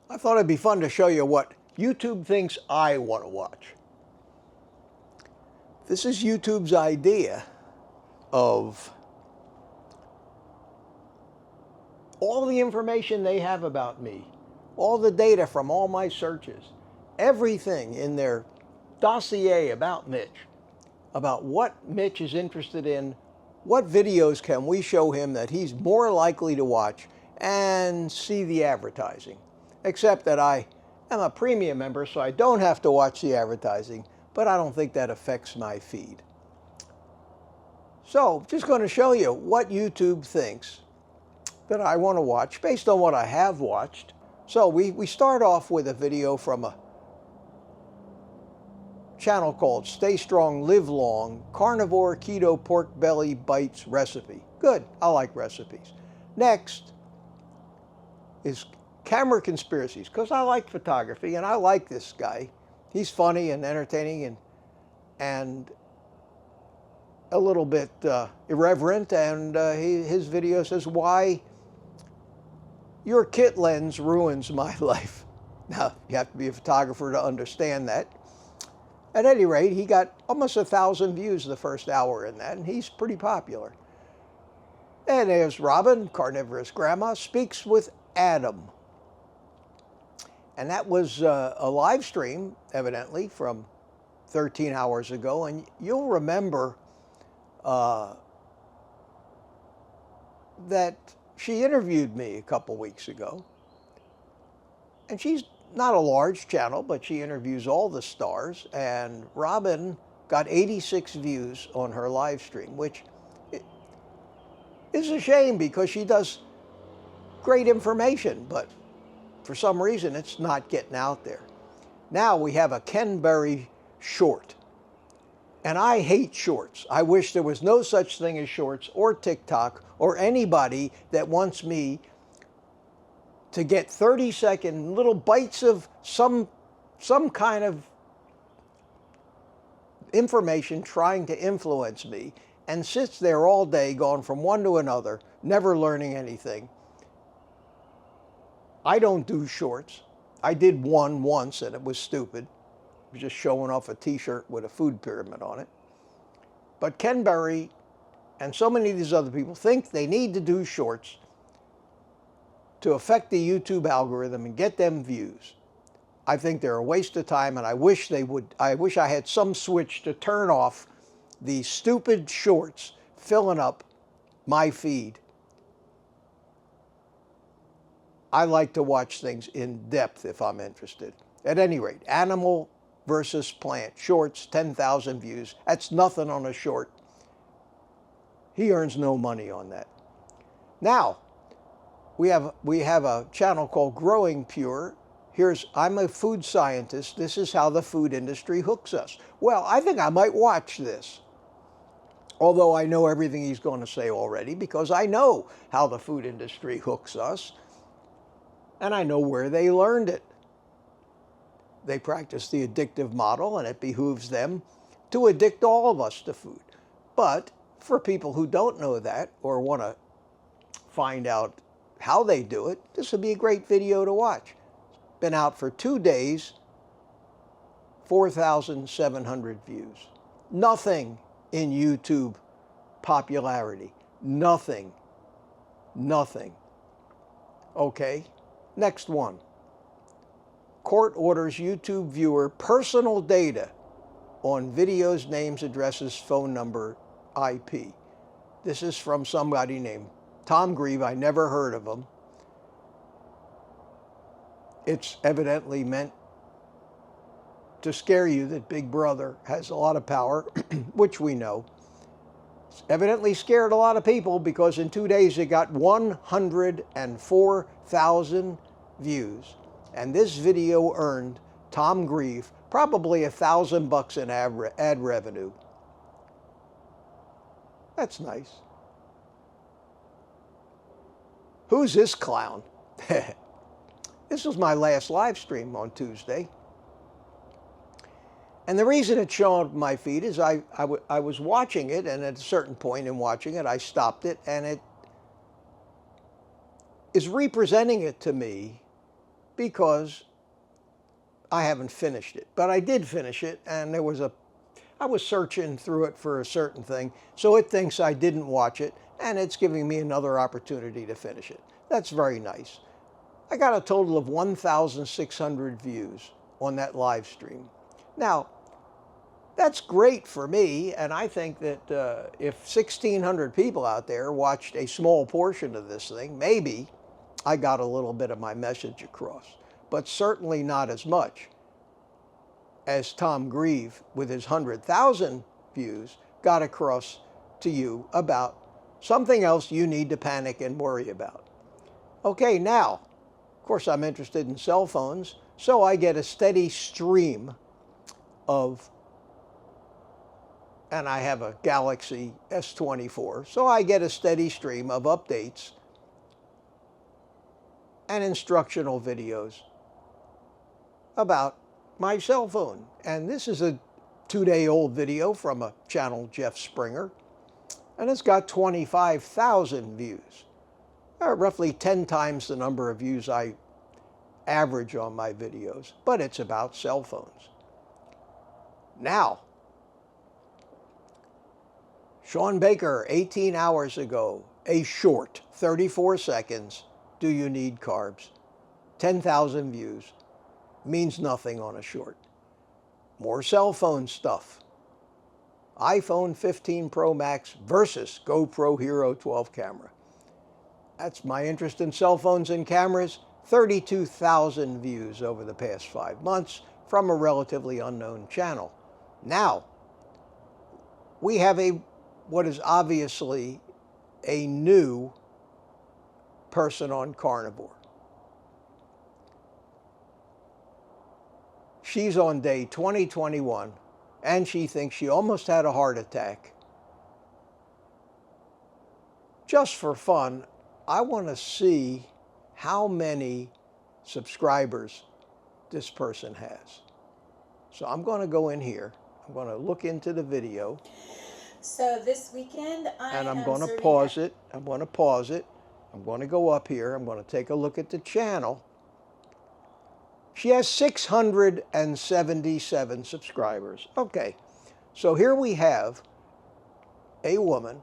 I thought it'd be fun to show you what YouTube thinks I want to watch. This is YouTube's idea of all the information they have about me, all the data from all my searches, everything in their dossier about Mitch, about what Mitch is interested in, what videos can we show him that he's more likely to watch and see the advertising. Except that I am a premium member, so I don't have to watch the advertising, but I don't think that affects my feed. So, just going to show you what YouTube thinks that I want to watch based on what I have watched. So we start off with a video from a channel called Stay Strong, Live Long, Carnivore Keto Pork Belly Bites Recipe. Good, I like recipes. Next is Camera Conspiracies, because I like photography and I like this guy. He's funny and entertaining and a little bit irreverent, and his video says why your kit lens ruins my life. Now, you have to be a photographer to understand that. At any rate, he got almost 1,000 views the first hour in that, and he's pretty popular. And there's Robin, Carnivorous Grandma, Speaks with Adam. And that was a live stream, evidently, from 13 hours ago. And you'll remember that she interviewed me a couple weeks ago. And she's not a large channel, but she interviews all the stars. And Robin got 86 views on her live stream, which is a shame because she does great information, but for some reason it's not getting out there. Now we have a Ken Berry short. And I hate shorts. I wish there was no such thing as shorts or TikTok or anybody that wants me to get 30-second little bites of some kind of information trying to influence me and sits there all day going from one to another, never learning anything. I don't do shorts. I did one once and it was stupid. It was just showing off a t-shirt with a food pyramid on it. But Ken Berry and so many of these other people think they need to do shorts to affect the YouTube algorithm and get them views. I think they're a waste of time, and I wish they would. I wish I had some switch to turn off these stupid shorts filling up my feed. I like to watch things in depth if I'm interested. At any rate, animal versus plant shorts, 10,000 views. That's nothing on a short. He earns no money on that. Now, we have a channel called Growing Pure. I'm a food scientist. This is how the food industry hooks us. Well, I think I might watch this. Although I know everything he's going to say already, because I know how the food industry hooks us. And I know where they learned it. They practice the addictive model, and it behooves them to addict all of us to food. But for people who don't know that or want to find out how they do it, this would be a great video to watch. It's been out for 2 days, 4,700 views. Nothing in YouTube popularity. Nothing. Nothing. Okay. Next one. Court orders YouTube viewer personal data on videos, names, addresses, phone number, IP. This is from somebody named Tom Grieve. I never heard of him. It's evidently meant to scare you that Big Brother has a lot of power, which we know. It's evidently scared a lot of people because in 2 days it got 104,000 views. And this video earned Tom Grieve probably $1,000 in ad revenue. That's nice. Who's this clown? This was my last live stream on Tuesday. And the reason it's showing up my feed is I was watching it, and at a certain point in watching it, I stopped it, and it is representing it to me because I haven't finished it. But I did finish it, and I was searching through it for a certain thing, so it thinks I didn't watch it, and it's giving me another opportunity to finish it. That's very nice. I got a total of 1,600 views on that live stream. Now, that's great for me, and I think that if 1,600 people out there watched a small portion of this thing, maybe I got a little bit of my message across, but certainly not as much as Tom Grieve, with his 100,000 views, got across to you about something else you need to panic and worry about. Okay, now, of course, I'm interested in cell phones, so I get a steady stream of, and I have a Galaxy S24, so I get a steady stream of updates and instructional videos about my cell phone. And this is a 2-day-old video from a channel, Jeff Springer, and it's got 25,000 views, roughly 10 times the number of views I average on my videos, but it's about cell phones. Now, Sean Baker, 18 hours ago, a short, 34 seconds, do you need carbs? 10,000 views. Means nothing on a short. More cell phone stuff. iPhone 15 Pro Max versus GoPro Hero 12 camera. That's my interest in cell phones and cameras. 32,000 views over the past 5 months from a relatively unknown channel. Now, we have what is obviously a new person on Carnivore. She's on day 2021, and she thinks she almost had a heart attack. Just for fun, I want to see how many subscribers this person has. So I'm going to go in here. I'm going to look into the video. So this weekend, I'm going to pause it. I'm going to pause it. I'm going to go up here. I'm going to take a look at the channel. She has 677 subscribers. Okay, so here we have a woman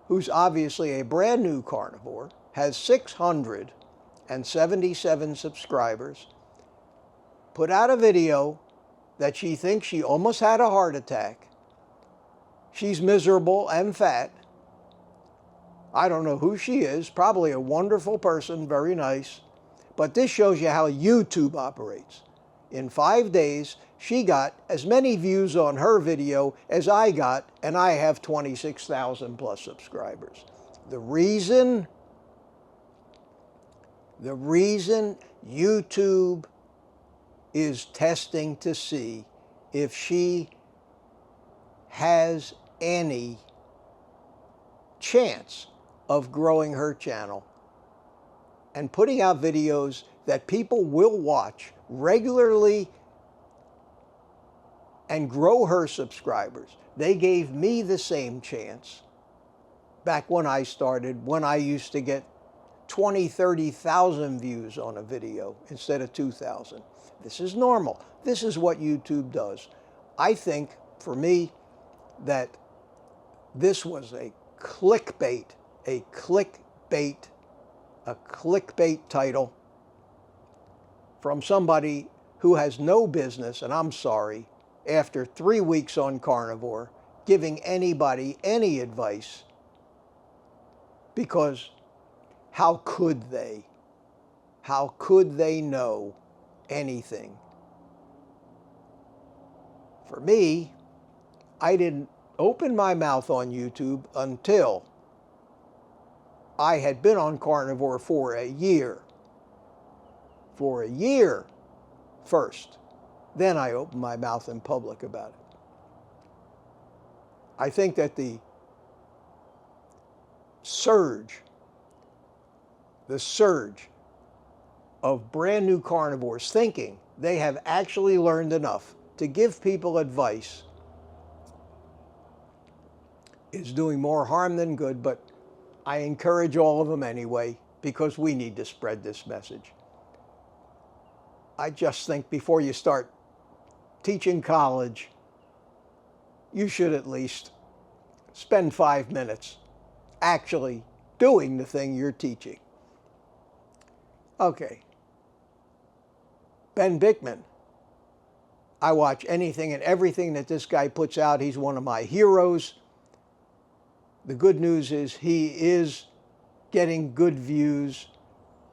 who's obviously a brand new carnivore, has 677 subscribers, put out a video that she thinks she almost had a heart attack. She's miserable and fat. I don't know who she is, probably a wonderful person, very nice. But this shows you how YouTube operates. In 5 days, she got as many views on her video as I got, and I have 26,000 plus subscribers. The reason YouTube is testing to see if she has any chance of growing her channel and putting out videos that people will watch regularly and grow her subscribers. They gave me the same chance back when I started, when I used to get 20, 30,000 views on a video instead of 2,000. This is normal. This is what YouTube does. I think, for me, that this was a clickbait title from somebody who has no business, and I'm sorry, after 3 weeks on Carnivore, giving anybody any advice, because how could they? How could they know anything? For me, I didn't open my mouth on YouTube until I had been on Carnivore for a year. For a year first. Then I opened my mouth in public about it. I think that the surge of brand new carnivores thinking they have actually learned enough to give people advice is doing more harm than good, but I encourage all of them anyway, because we need to spread this message. I just think before you start teaching college, you should at least spend 5 minutes actually doing the thing you're teaching. Okay. Ben Bickman. I watch anything and everything that this guy puts out. He's one of my heroes. The good news is he is getting good views,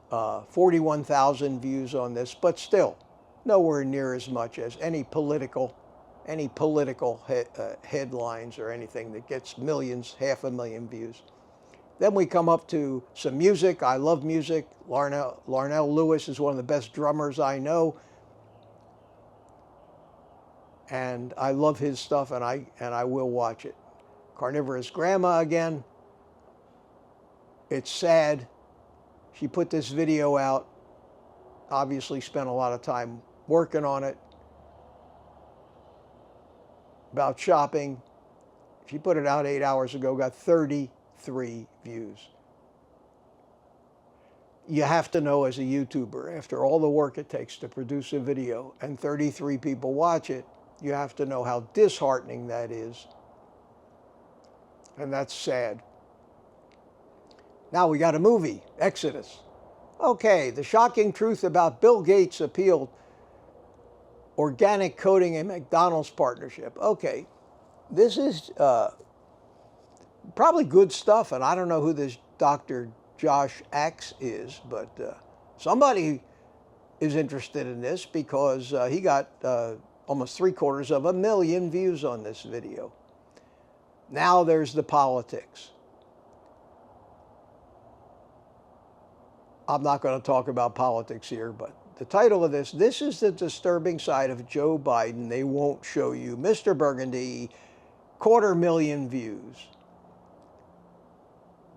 41,000 views on this, but still nowhere near as much as any political headlines or anything that gets millions, 500,000 views. Then we come up to some music. I love music. Larnell Lewis is one of the best drummers I know. And I love his stuff, and I will watch it. Carnivorous Grandma again. It's sad. She put this video out, obviously spent a lot of time working on it, about shopping. She put it out 8 hours ago, got 33 views. You have to know as a YouTuber, after all the work it takes to produce a video and 33 people watch it, you have to know how disheartening that is. And that's sad. Now we got a movie, Exodus. Okay, the shocking truth about Bill Gates' appealed organic coding and McDonald's partnership. Okay, this is probably good stuff, and I don't know who this Dr. Josh Axe is, but somebody is interested in this because he got almost 750,000 views on this video. Now there's the politics. I'm not going to talk about politics here, but the title of this is the disturbing side of Joe Biden they won't show you. Mr. Burgundy, 250,000 views.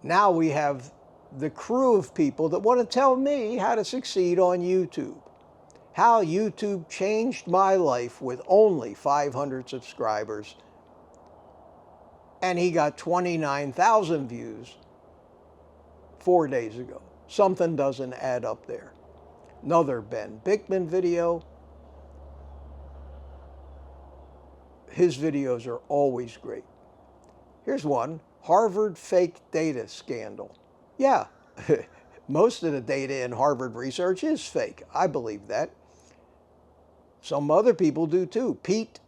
Now we have the crew of people that want to tell me how to succeed on YouTube. How YouTube changed my life with only 500 subscribers. And he got 29,000 views 4 days ago. Something doesn't add up there. Another Ben Bickman video. His videos are always great. Here's one, Harvard fake data scandal. Yeah, most of the data in Harvard research is fake. I believe that. Some other people do too. Pete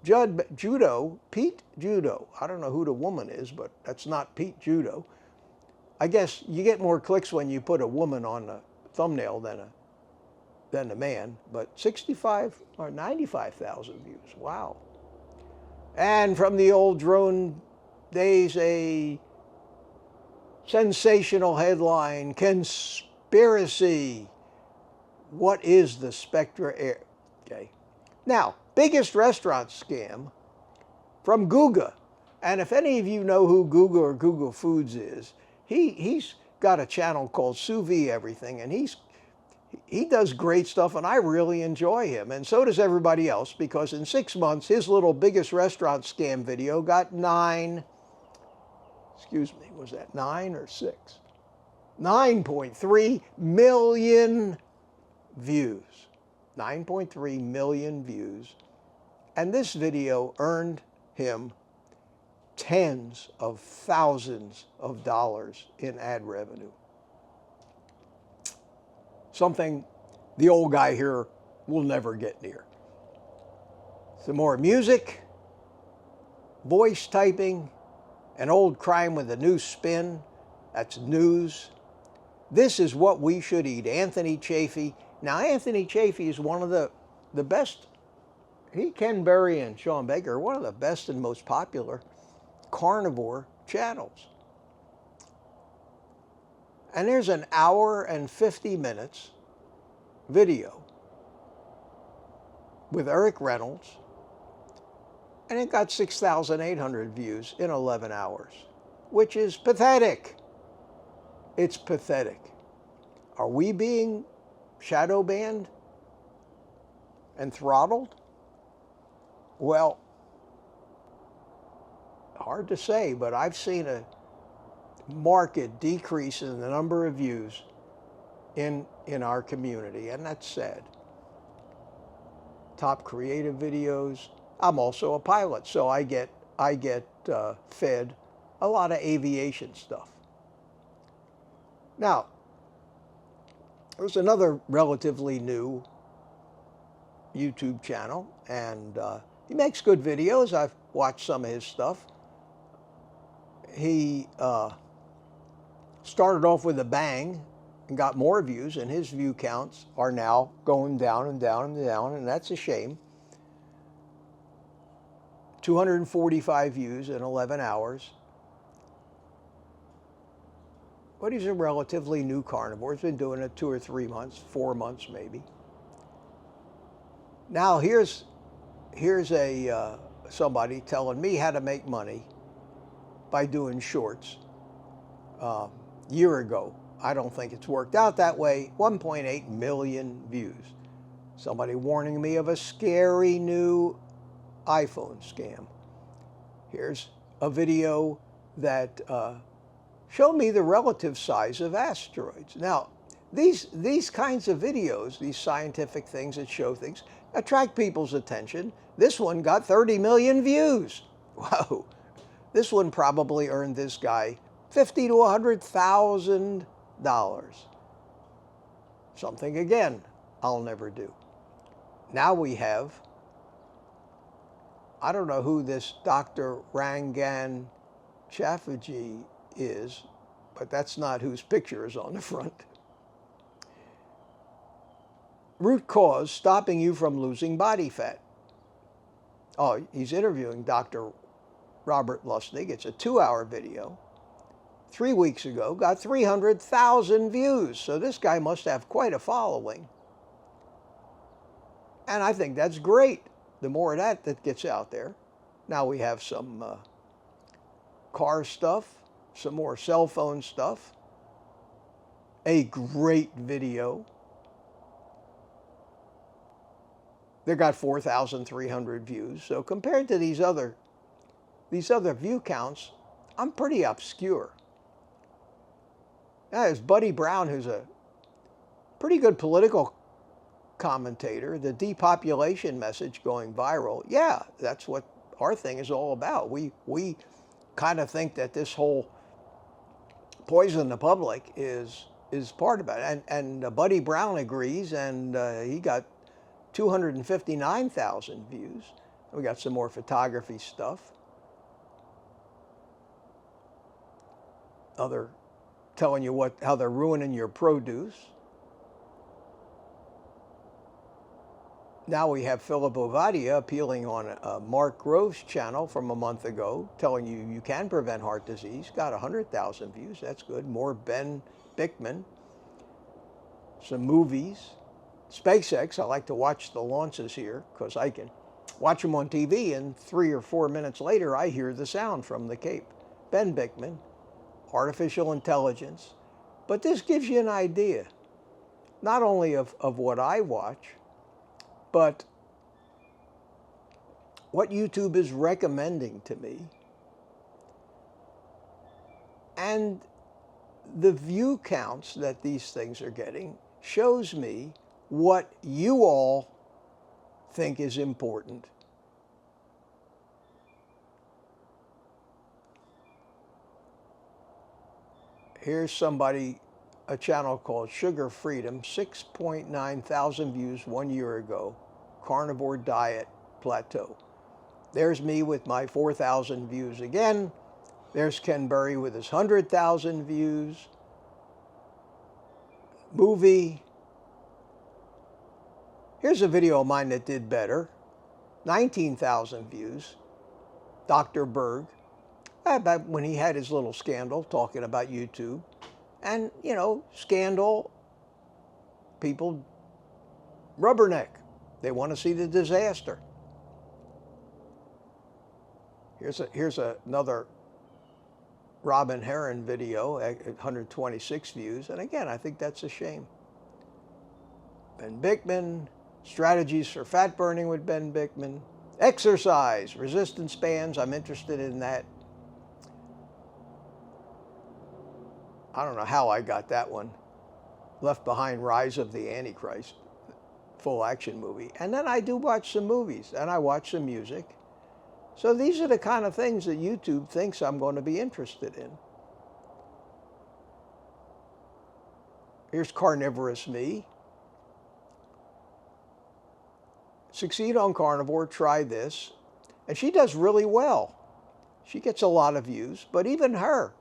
Judo. I don't know who the woman is, but that's not Pete Judo. I guess you get more clicks when you put a woman on the thumbnail than a man, but 65 or 95,000 views. Wow. And from the old drone days, a sensational headline, conspiracy. What is the Spectra Air? Okay. Now, biggest restaurant scam from Guga. And if any of you know who Guga or Google Foods is, he's got a channel called Sous Vide Everything, and he does great stuff, and I really enjoy him. And so does everybody else, because in 6 months, his little biggest restaurant scam video got 9 or 6? 9.3 million views. 9.3 million views. And this video earned him tens of thousands of dollars in ad revenue. Something the old guy here will never get near. Some more music, voice typing, an old crime with a new spin. That's news. This is what we should eat. Anthony Chafee. Now, Anthony Chafee is one of the best. Ken Berry and Sean Baker are one of the best and most popular carnivore channels. And there's an hour and 50 minutes video with Eric Reynolds, and it got 6,800 views in 11 hours, which is pathetic. It's pathetic. Are we being shadow banned and throttled? Well, hard to say, but I've seen a marked decrease in the number of views in our community, and that's sad. top creative videos. I'm also a pilot, so I get fed a lot of aviation stuff. Now, there's another relatively new YouTube channel, and he makes good videos. I've watched some of his stuff. He started off with a bang and got more views, and his view counts are now going down and down and down, and that's a shame. 245 views in 11 hours. But he's a relatively new carnivore. He's been doing it 2 or 3 months, 4 months maybe. Now here's a somebody telling me how to make money by doing shorts. Year ago, I don't think it's worked out that way. 1.8 million views. Somebody warning me of a scary new iPhone scam. Here's a video that showed me the relative size of asteroids. Now, these kinds of videos, these scientific things that show things, attract people's attention. This one got 30 million views. Whoa. This one probably earned this guy $50,000 to $100,000. Something, again, I'll never do. Now we have, I don't know who this Dr. Rangan Chatterjee is, but that's not whose picture is on the front. Root cause stopping you from losing body fat. Oh, he's interviewing Dr. Robert Lustig. It's a 2-hour video. 3 weeks ago, got 300,000 views. So this guy must have quite a following. And I think that's great. The more of that gets out there. Now we have some car stuff, some more cell phone stuff. A great video. They got 4,300 views. So compared to these other view counts, I'm pretty obscure. Now there's Buddy Brown, who's a pretty good political commentator. The depopulation message going viral. Yeah, that's what our thing is all about. We kind of think that this whole poison the public is part of it. And Buddy Brown agrees, and he got 259,000 views. We got some more photography stuff. Other telling you how they're ruining your produce. Now we have Philip Ovadia appealing on Mark Grove's channel from a month ago, telling you can prevent heart disease. Got 100,000 views. That's good. More Ben Bickman. Some movies. SpaceX. I like to watch the launches here because I can watch them on TV, and 3 or 4 minutes later I hear the sound from the Cape. Ben Bickman. Artificial intelligence. But this gives you an idea, not only of what I watch, but what YouTube is recommending to me, and the view counts that these things are getting shows me what you all think is important. Here's somebody, a channel called Sugar Freedom, 6.9 thousand views 1 year ago, carnivore diet plateau. There's me with my 4,000 views again. There's Ken Berry with his 100,000 views. Movie. Here's a video of mine that did better, 19,000 views. Dr. Berg. Back when he had his little scandal talking about YouTube. And, scandal, people rubberneck. They want to see the disaster. Here's another Robin Heron video at 126 views. And again, I think that's a shame. Ben Bickman, strategies for fat burning with Ben Bickman. Exercise, resistance bands, I'm interested in that. I don't know how I got that one. Left Behind, Rise of the Antichrist. full action movie. And then I do watch some movies and I watch some music. So these are the kind of things that YouTube thinks I'm going to be interested in. Here's Carnivorous Me. Succeed on Carnivore, try this. And she does really well. She gets a lot of views, but even her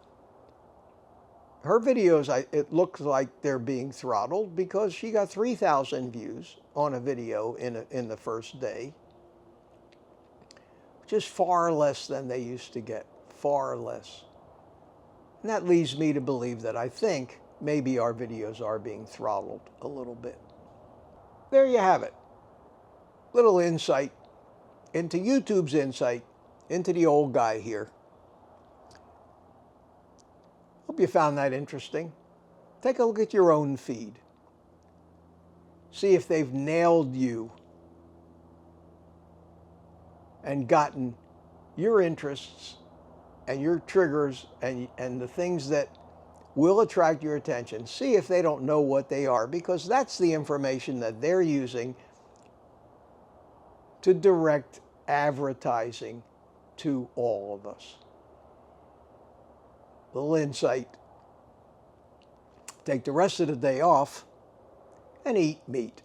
videos, it looks like they're being throttled because she got 3,000 views on a video in the first day, which is far less than they used to get, far less. And that leads me to believe that I think maybe our videos are being throttled a little bit. There you have it. Little insight into YouTube's insight into the old guy here. Hope you found that interesting. Take a look at your own feed. See if they've nailed you and gotten your interests and your triggers and the things that will attract your attention. See if they don't know what they are, because that's the information that they're using to direct advertising to all of us. Little insight. Take the rest of the day off and eat meat.